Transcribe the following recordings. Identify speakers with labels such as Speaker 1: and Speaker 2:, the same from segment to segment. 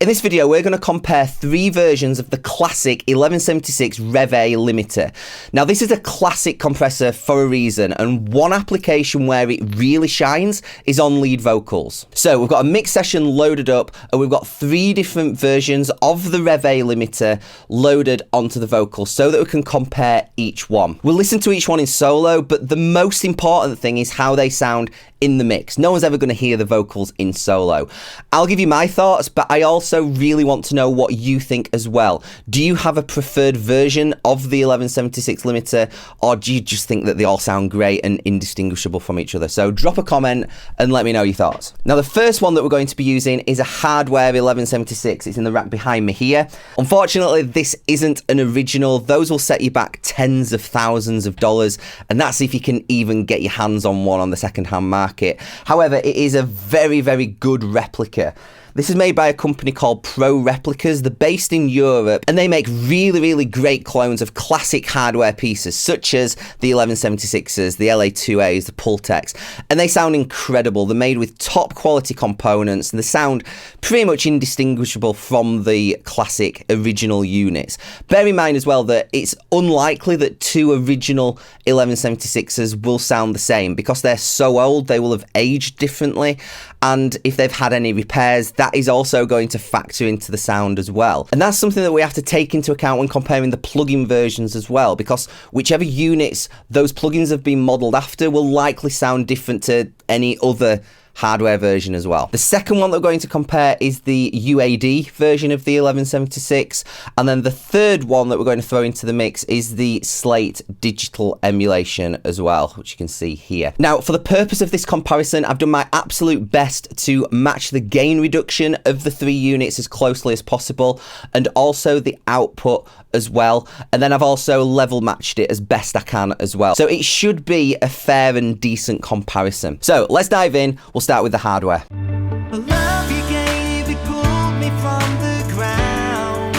Speaker 1: In this video, we're going to compare 3 versions of the classic 1176 Rev A limiter. Now, this is a classic compressor for a reason, and one application where it really shines is on lead vocals. So we've got a mix session loaded up, and we've got 3 different versions of the Rev A limiter loaded onto the vocals so that we can compare each one. We'll listen to each one in solo, but the most important thing is how they sound in the mix. No one's ever going to hear the vocals in solo. I'll give you my thoughts, but I also really want to know what you think as well. Do you have a preferred version of the 1176 limiter, or do you just think that they all sound great and indistinguishable from each other? So drop a comment and let me know your thoughts. Now, the first one that we're going to be using is a hardware 1176. It's in the rack behind me here. Unfortunately, this isn't an original. Those will set you back tens of thousands of dollars, and that's if you can even get your hands on one on the second-hand market. However, it is a very, very good replica. This is made by a company called ProReplicas. They're based in Europe, and they make really, really great clones of classic hardware pieces, such as the 1176s, the LA2As, the Pultecs, and they sound incredible. They're made with top quality components, and they sound pretty much indistinguishable from the classic original units. Bear in mind as well that it's unlikely that 2 original 1176s will sound the same because they're so old. They will have aged differently, and if they've had any repairs, that is also going to factor into the sound as well. And that's something that we have to take into account when comparing the plugin versions as well, because whichever units those plugins have been modeled after will likely sound different to any other hardware version as well. The second one that we're going to compare is the UAD version of the 1176, and then the third one that we're going to throw into the mix is the Slate Digital emulation as well, which you can see here. Now, for the purpose of this comparison, I've done my absolute best to match the gain reduction of the 3 units as closely as possible, and also the output as well, and then I've also level matched it as best I can as well. So it should be a fair and decent comparison. So let's dive in. We'll start with the hardware.
Speaker 2: The love you gave, it pulled me from the ground.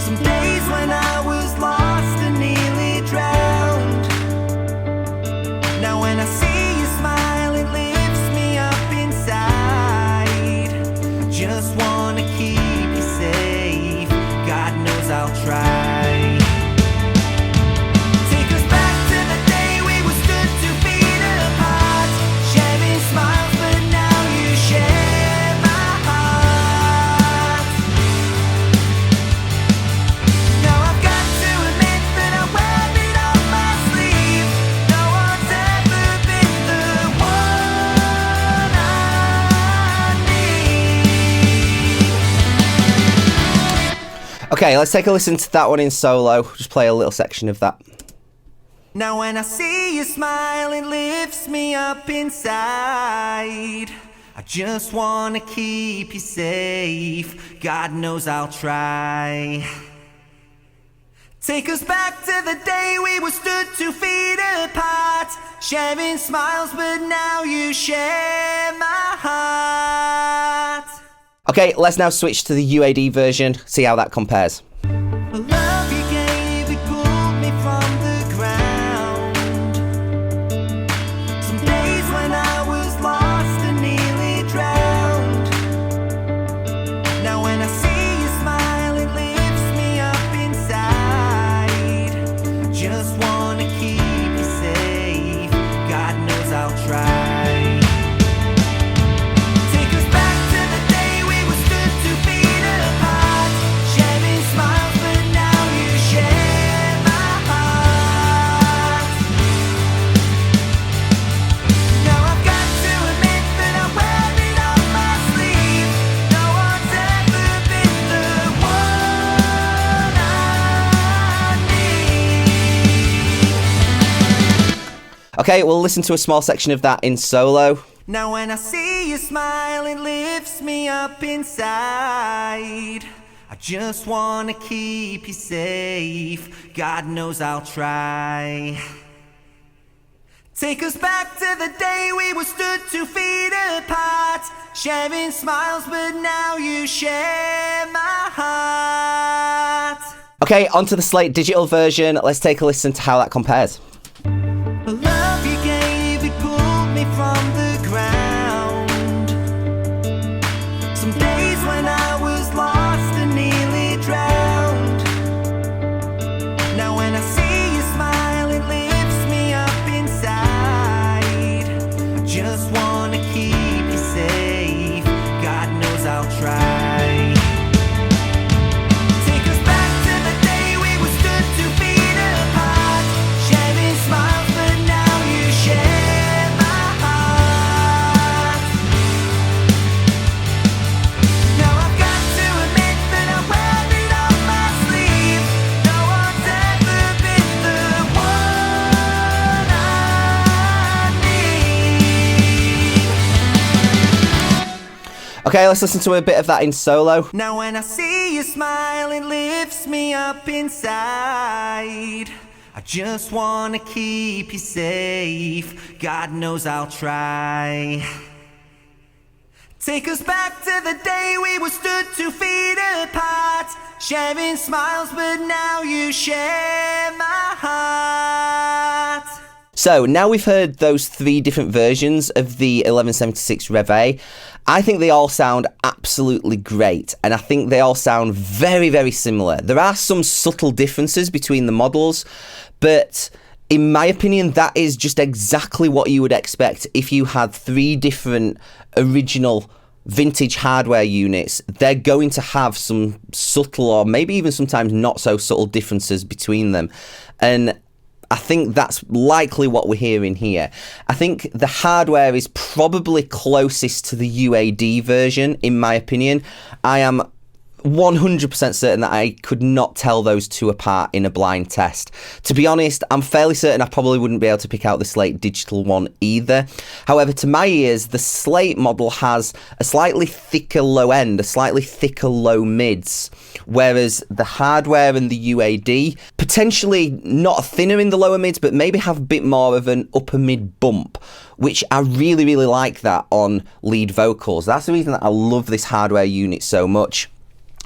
Speaker 2: Some days when I was lost and nearly drowned. Now when I see you smile, it lifts me up inside. I just wanna keep you safe. God knows I'll try.
Speaker 1: Okay, let's take a listen to that one in solo. Just play a little section of that.
Speaker 2: Now when I see you smile, it lifts me up inside. I just wanna keep you safe. God knows I'll try. Take us back to the day we were stood 2 feet apart, sharing smiles, but now you share my heart.
Speaker 1: Okay, let's now switch to the UAD version, see how that compares.
Speaker 2: The love you gave, it pulled me from the ground. Some days when I was lost and nearly drowned. Now when I see you smile, it lifts me up inside. I just wanna keep you safe. God knows I'll try.
Speaker 1: Okay, we'll listen to a small section of that in solo.
Speaker 2: Now when I see you smile, it lifts me up inside. I just wanna keep you safe. God knows I'll try. Take us back to the day we were stood 2 feet apart, sharing smiles, but now you share my heart.
Speaker 1: Okay, onto the Slate Digital version. Let's take a listen to how that compares.
Speaker 2: The love you gave, it pulled me from the ground. Some days
Speaker 1: Okay, let's listen to a bit of that in solo.
Speaker 2: Now when I see you smile, it lifts me up inside. I just wanna keep you safe. God knows I'll try. Take us back to the day we were stood 2 feet apart, sharing smiles, but now you share my heart.
Speaker 1: So now we've heard those 3 different versions of the 1176 Rev A. I think they all sound absolutely great, and I think they all sound very, very similar. There are some subtle differences between the models, but in my opinion, that is just exactly what you would expect if you had 3 different original vintage hardware units. They're going to have some subtle, or maybe even sometimes not so subtle, differences between them. And I think that's likely what we're hearing here. I think the hardware is probably closest to the UAD version, in my opinion. I am 100% certain that I could not tell those 2 apart in a blind test. To be honest, I'm fairly certain I probably wouldn't be able to pick out the Slate Digital one either. However, to my ears, the Slate model has a slightly thicker low end, a slightly thicker low mids, whereas the hardware and the UAD potentially not thinner in the lower mids, but maybe have a bit more of an upper mid bump, which I really, really like that on lead vocals. That's the reason that I love this hardware unit so much.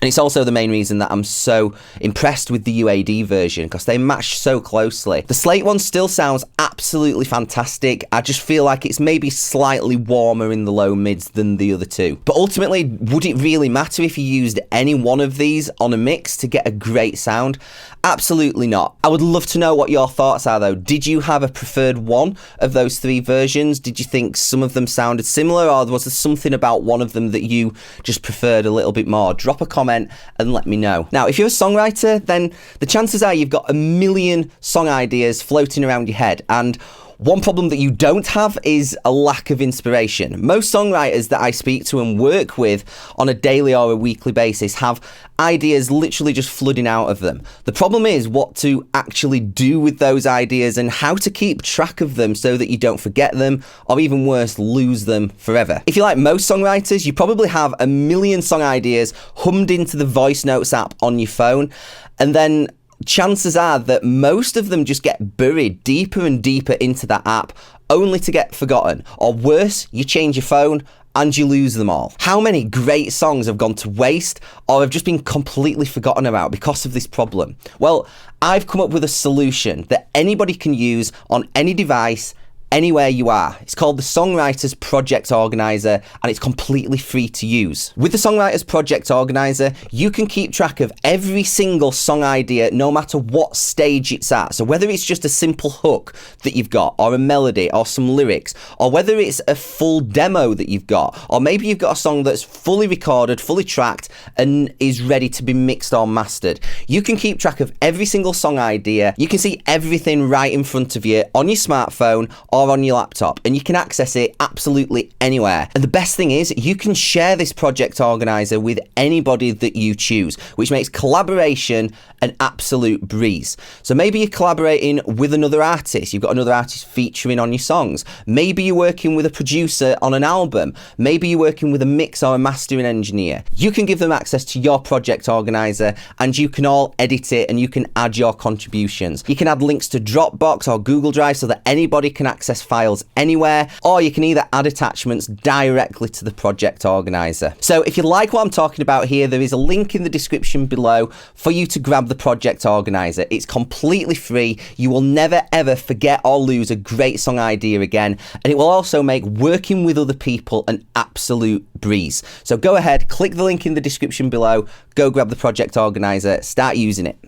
Speaker 1: And it's also the main reason that I'm so impressed with the UAD version, because they match so closely. The Slate one still sounds absolutely fantastic. I just feel like it's maybe slightly warmer in the low mids than the other 2. But ultimately, would it really matter if you used any one of these on a mix to get a great sound? Absolutely not. I would love to know what your thoughts are though. Did you have a preferred one of those 3 versions? Did you think some of them sounded similar, or was there something about one of them that you just preferred a little bit more? Drop a comment and let me know. Now, if you're a songwriter, then the chances are you've got a million song ideas floating around your head, and one problem that you don't have is a lack of inspiration. Most songwriters that I speak to and work with on a daily or a weekly basis have ideas literally just flooding out of them. The problem is what to actually do with those ideas and how to keep track of them so that you don't forget them, or even worse, lose them forever. If you're like most songwriters, you probably have a million song ideas hummed into the voice notes app on your phone, and then chances are that most of them just get buried deeper and deeper into that app, only to get forgotten. Or worse, you change your phone and you lose them all. How many great songs have gone to waste or have just been completely forgotten about because of this problem? Well, I've come up with a solution that anybody can use on any device, anywhere you are. It's called the Songwriters Project Organiser, and it's completely free to use. With the Songwriters Project Organiser, you can keep track of every single song idea, no matter what stage it's at. So whether it's just a simple hook that you've got, or a melody, or some lyrics, or whether it's a full demo that you've got, or maybe you've got a song that's fully recorded, fully tracked, and is ready to be mixed or mastered. You can keep track of every single song idea. You can see everything right in front of you on your smartphone or on your laptop, and you can access it absolutely anywhere. And the best thing is, you can share this project organizer with anybody that you choose, which makes collaboration an absolute breeze. So maybe you're collaborating with another artist, you've got another artist featuring on your songs, maybe you're working with a producer on an album, maybe you're working with a mix or a mastering engineer. You can give them access to your project organizer, and you can all edit it, and you can add your contributions. You can add links to Dropbox or Google Drive so that anybody can access files anywhere, or you can either add attachments directly to the project organizer. So if you like what I'm talking about here, there is a link in the description below for you to grab the project organizer. It's completely free. You will never ever forget or lose a great song idea again, and it will also make working with other people an absolute breeze. So go ahead, click the link in the description below, go grab the project organizer, start using it.